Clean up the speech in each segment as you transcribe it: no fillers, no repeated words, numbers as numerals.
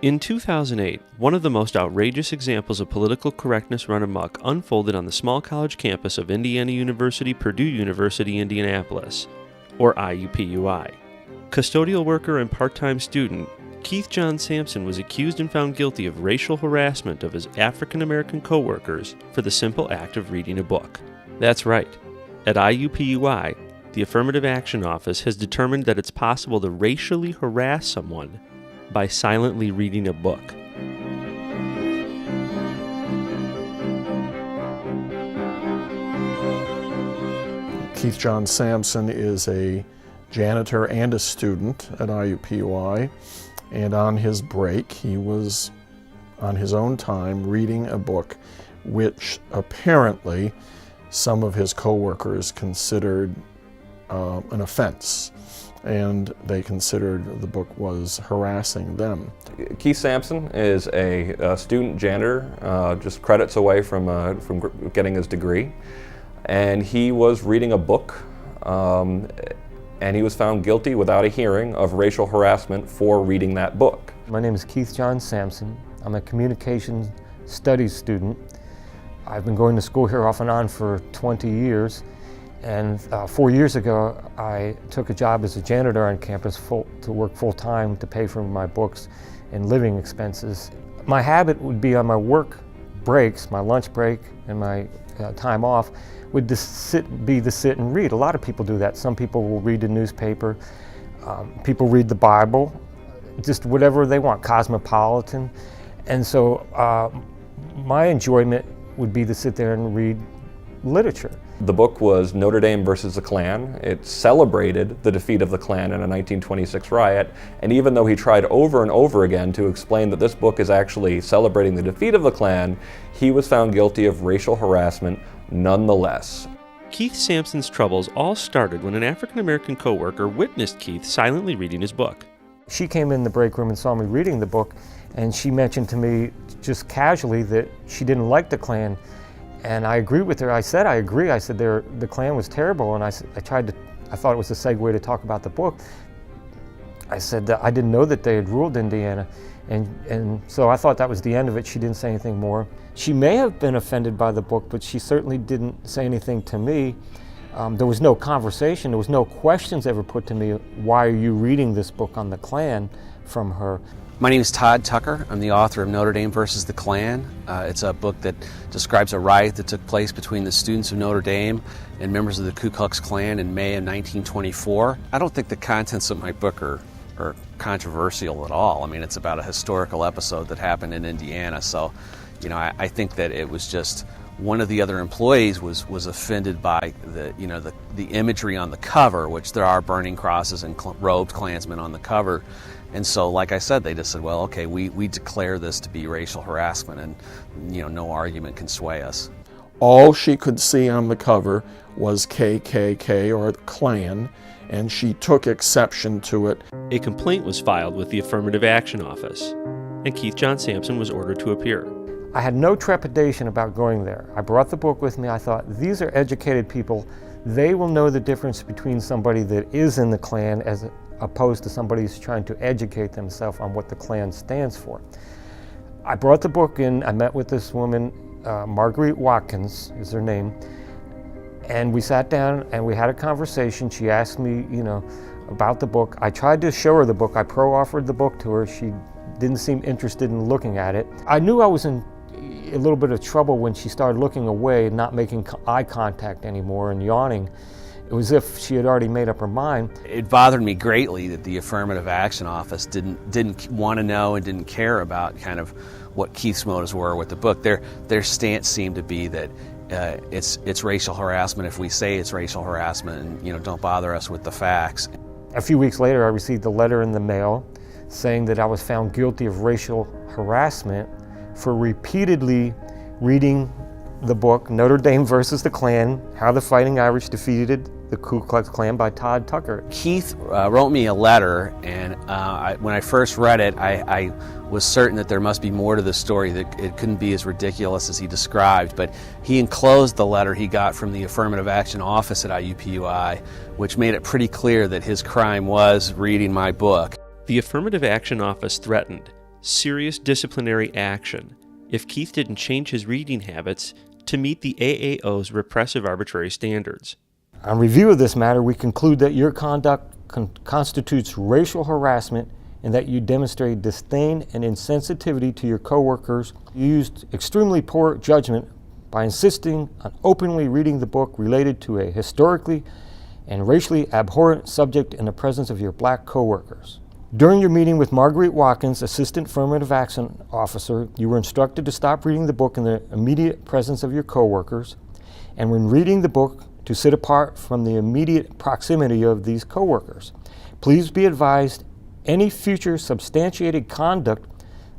In 2008, one of the most outrageous examples of political correctness run amok unfolded on the small college campus of Indiana University, Purdue University, Indianapolis, or IUPUI. Custodial worker and part-time student Keith John Sampson was accused and found guilty of racial harassment of his African-American co-workers for the simple act of reading a book. That's right. At IUPUI, the Affirmative Action Office has determined that it's possible to racially harass someone by silently reading a book. Keith John Sampson is a janitor and a student at IUPUI, and on his break he was, on his own time, reading a book which apparently some of his co-workers considered an offense, and they considered the book was harassing them. Keith Sampson is a student janitor, just credits away from getting his degree, and he was reading a book, and he was found guilty without a hearing of racial harassment for reading that book. My name is Keith John Sampson. I'm a communications studies student. I've been going to school here off and on for 20 years. And 4 years ago, I took a job as a janitor on campus to work full-time to pay for my books and living expenses. My habit would be on my work breaks, my lunch break and my time off, would be to sit and read. A lot of people do that. Some people will read the newspaper. People read the Bible, just whatever they want, Cosmopolitan. And so my enjoyment would be to sit there and read literature. The book was Notre Dame versus the Klan. It celebrated the defeat of the Klan in a 1926 riot, and even though he tried over and over again to explain that this book is actually celebrating the defeat of the Klan, he was found guilty of racial harassment nonetheless. Keith Sampson's troubles all started when an African-American co-worker witnessed Keith silently reading his book. She came in the break room and saw me reading the book, and she mentioned to me just casually that she didn't like the Klan. And I agreed with her. I said, I agree. I said the Klan was terrible, and I thought it was a segue to talk about the book. I said that I didn't know that they had ruled Indiana, and so I thought that was the end of it. She didn't say anything more. She may have been offended by the book, but she certainly didn't say anything to me. There was no conversation. There was no questions ever put to me, why are you reading this book on the Klan, from her. My name is Todd Tucker. I'm the author of Notre Dame versus the Klan. It's a book that describes a riot that took place between the students of Notre Dame and members of the Ku Klux Klan in May of 1924. I don't think the contents of my book are controversial at all. I mean, it's about a historical episode that happened in Indiana. So, you know, I think that it was just one of the other employees was offended by the imagery on the cover, which there are burning crosses and robed Klansmen on the cover. And so, like I said, they just said, well, okay, we declare this to be racial harassment, and no argument can sway us. All she could see on the cover was KKK, or the Klan, and she took exception to it. A complaint was filed with the Affirmative Action Office, and Keith John Sampson was ordered to appear. I had no trepidation about going there. I brought the book with me. I thought, these are educated people. They will know the difference between somebody that is in the Klan as opposed to somebody who's trying to educate themselves on what the Klan stands for. I brought the book in. I met with this woman, Marguerite Watkins is her name, and we sat down and we had a conversation. She asked me, about the book. I tried to show her the book. I pro-offered the book to her. She didn't seem interested in looking at it. I knew I was in a little bit of trouble when she started looking away and not making eye contact anymore and yawning. It was as if she had already made up her mind. It bothered me greatly that the Affirmative Action Office didn't want to know and didn't care about kind of what Keith's motives were with the book. Their stance seemed to be that it's racial harassment if we say it's racial harassment, and don't bother us with the facts. A few weeks later, I received a letter in the mail saying that I was found guilty of racial harassment for repeatedly reading the book Notre Dame versus the Klan, How the Fighting Irish Defeated the Ku Klux Klan by Todd Tucker. Keith wrote me a letter, and when I first read it, I was certain that there must be more to the story, that it couldn't be as ridiculous as he described, but he enclosed the letter he got from the Affirmative Action Office at IUPUI, which made it pretty clear that his crime was reading my book. The Affirmative Action Office threatened, serious disciplinary action if Keith didn't change his reading habits to meet the AAO's repressive arbitrary standards. On review of this matter, we conclude that your conduct constitutes racial harassment and that you demonstrate disdain and insensitivity to your coworkers. You used extremely poor judgment by insisting on openly reading the book related to a historically and racially abhorrent subject in the presence of your black coworkers. During your meeting with Marguerite Watkins, Assistant Affirmative Action Officer, you were instructed to stop reading the book in the immediate presence of your coworkers, and when reading the book, to sit apart from the immediate proximity of these coworkers. Please be advised, any future substantiated conduct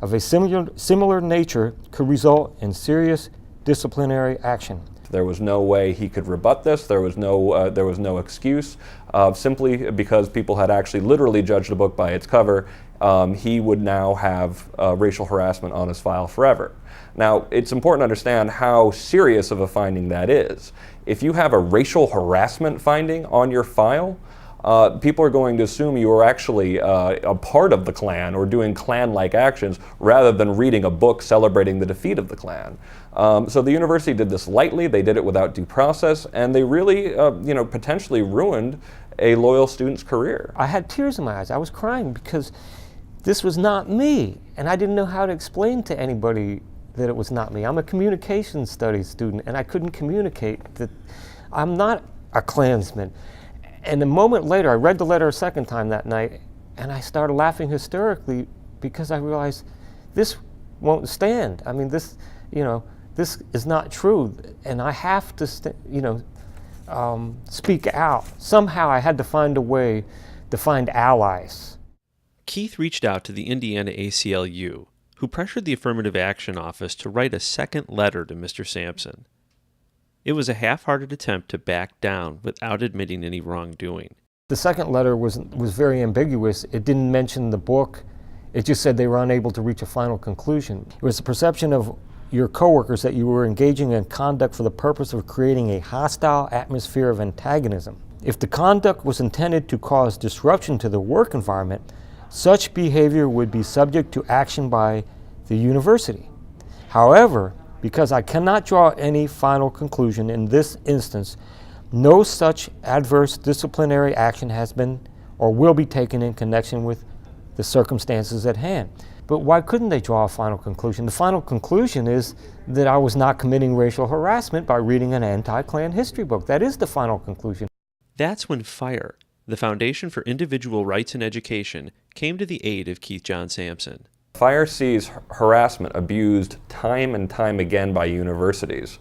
of a similar nature could result in serious disciplinary action. There was no way he could rebut this. There was no excuse. Simply because people had actually literally judged the book by its cover, he would now have racial harassment on his file forever. Now, it's important to understand how serious of a finding that is. If you have a racial harassment finding on your file, people are going to assume you are actually a part of the Klan or doing Klan-like actions rather than reading a book celebrating the defeat of the Klan. So the university did this lightly, they did it without due process, and they really potentially ruined a loyal student's career. I had tears in my eyes. I was crying because this was not me, and I didn't know how to explain to anybody that it was not me. I'm a communications studies student, and I couldn't communicate that I'm not a Klansman. And a moment later, I read the letter a second time that night, and I started laughing hysterically because I realized this won't stand. I mean, this is not true, and I have to, speak out. Somehow I had to find a way to find allies. Keith reached out to the Indiana ACLU, who pressured the Affirmative Action Office to write a second letter to Mr. Sampson. It was a half-hearted attempt to back down without admitting any wrongdoing. The second letter was very ambiguous. It didn't mention the book. It just said they were unable to reach a final conclusion. It was the perception of your coworkers that you were engaging in conduct for the purpose of creating a hostile atmosphere of antagonism. If the conduct was intended to cause disruption to the work environment, such behavior would be subject to action by the university. However, because I cannot draw any final conclusion in this instance, no such adverse disciplinary action has been or will be taken in connection with the circumstances at hand. But why couldn't they draw a final conclusion? The final conclusion is that I was not committing racial harassment by reading an anti-Klan history book. That is the final conclusion. That's when FIRE, the Foundation for Individual Rights in Education, came to the aid of Keith John Sampson. FIRE sees harassment abused time and time again by universities.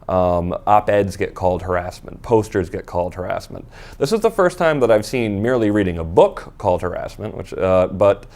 Op-eds get called harassment, posters get called harassment. This is the first time that I've seen merely reading a book called harassment, but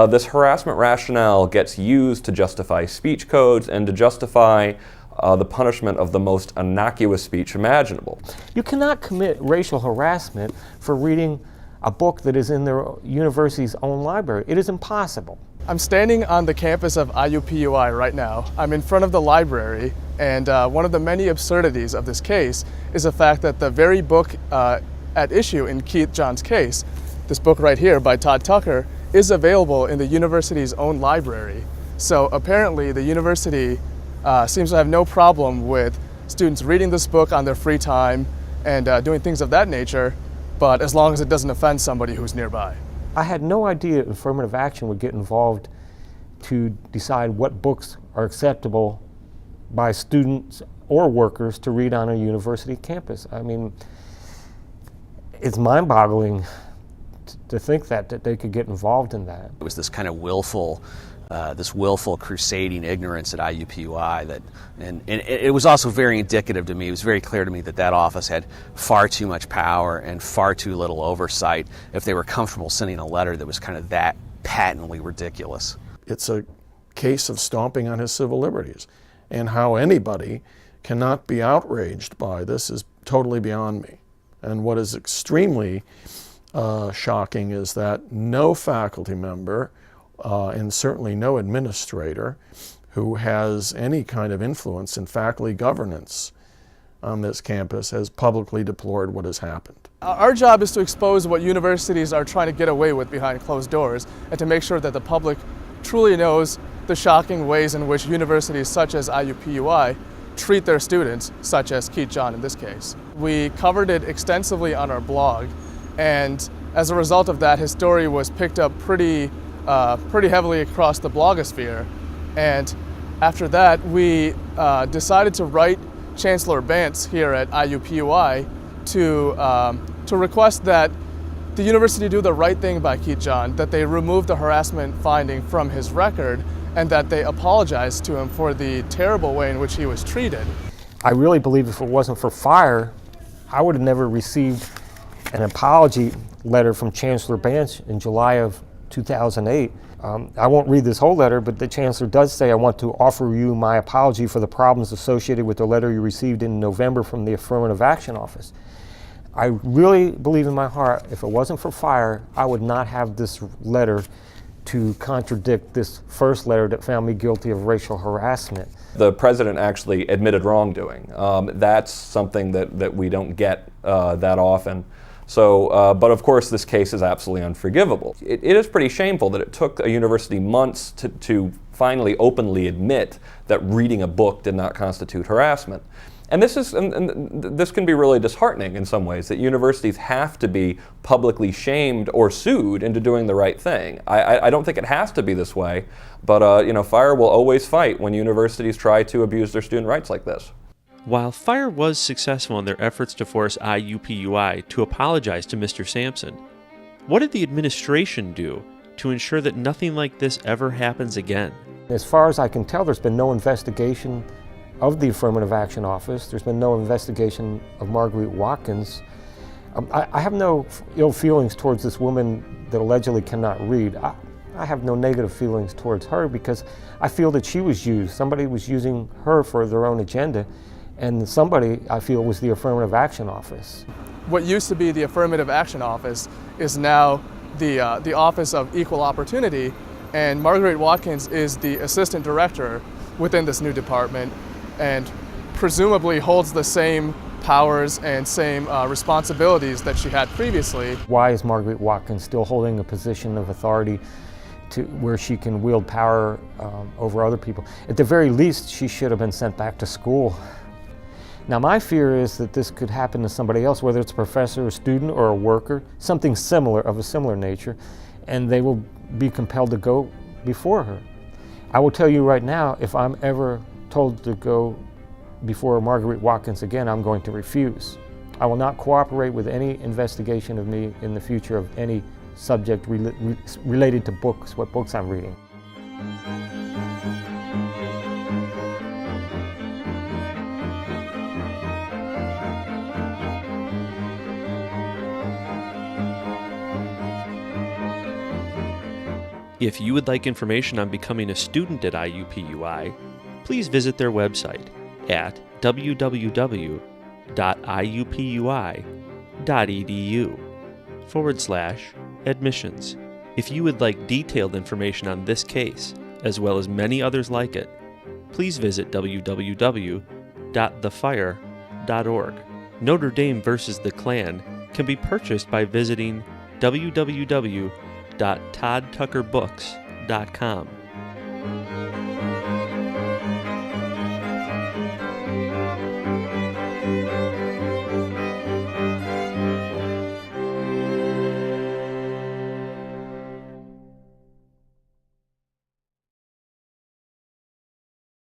this harassment rationale gets used to justify speech codes and to justify the punishment of the most innocuous speech imaginable. You cannot commit racial harassment for reading a book that is in the university's own library. It is impossible. I'm standing on the campus of IUPUI right now. I'm in front of the library, and one of the many absurdities of this case is the fact that the very book at issue in Keith John's case, this book right here by Todd Tucker, is available in the university's own library. So apparently the university seems to have no problem with students reading this book on their free time and doing things of that nature, but as long as it doesn't offend somebody who's nearby. I had no idea affirmative action would get involved to decide what books are acceptable by students or workers to read on a university campus. I mean, it's mind-boggling to think that they could get involved in that. It was this kind of willful crusading ignorance at IUPUI and it was also very indicative to me. It was very clear to me that office had far too much power and far too little oversight if they were comfortable sending a letter that was kind of that patently ridiculous. It's a case of stomping on his civil liberties, and how anybody cannot be outraged by this is totally beyond me. And what is extremely shocking is that no faculty member and certainly no administrator who has any kind of influence in faculty governance on this campus has publicly deplored what has happened. Our job is to expose what universities are trying to get away with behind closed doors and to make sure that the public truly knows the shocking ways in which universities such as IUPUI treat their students, such as Keith John in this case. We covered it extensively on our blog, and as a result of that, his story was picked up pretty heavily across the blogosphere. And after that, we decided to write Chancellor Bantz here at IUPUI to request that the university do the right thing by Keith John, that they remove the harassment finding from his record, and that they apologize to him for the terrible way in which he was treated. I really believe if it wasn't for FIRE, I would have never received an apology letter from Chancellor Bantz in July of 2008. I won't read this whole letter, but the Chancellor does say, "I want to offer you my apology for the problems associated with the letter you received in November from the Affirmative Action Office." I really believe in my heart, if it wasn't for FIRE, I would not have this letter to contradict this first letter that found me guilty of racial harassment. The president actually admitted wrongdoing. That's something that we don't get that often. So, but of course this case is absolutely unforgivable. It is pretty shameful that it took a university months to finally openly admit that reading a book did not constitute harassment. And this can be really disheartening in some ways, that universities have to be publicly shamed or sued into doing the right thing. I don't think it has to be this way, but FIRE will always fight when universities try to abuse their student rights like this. While FIRE was successful in their efforts to force IUPUI to apologize to Mr. Sampson, what did the administration do to ensure that nothing like this ever happens again? As far as I can tell, there's been no investigation of the Affirmative Action Office. There's been no investigation of Marguerite Watkins. I have no ill feelings towards this woman that allegedly cannot read. I have no negative feelings towards her because I feel that she was used. Somebody was using her for their own agenda, and somebody, I feel, was the Affirmative Action Office. What used to be the Affirmative Action Office is now the Office of Equal Opportunity, and Marguerite Watkins is the assistant director within this new department, and presumably holds the same powers and same responsibilities that she had previously. Why is Marguerite Watkins still holding a position of authority where she can wield power over other people? At the very least, she should have been sent back to school. Now, my fear is that this could happen to somebody else, whether it's a professor, a student, or a worker, something similar, of a similar nature, and they will be compelled to go before her. I will tell you right now, if I'm ever told to go before Marguerite Watkins again, I'm going to refuse. I will not cooperate with any investigation of me in the future of any subject related to books, what books I'm reading. If you would like information on becoming a student at IUPUI, please visit their website at www.iupui.edu/admissions. If you would like detailed information on this case, as well as many others like it, please visit www.thefire.org. Notre Dame versus the Klan can be purchased by visiting www.toddtuckerbooks.com.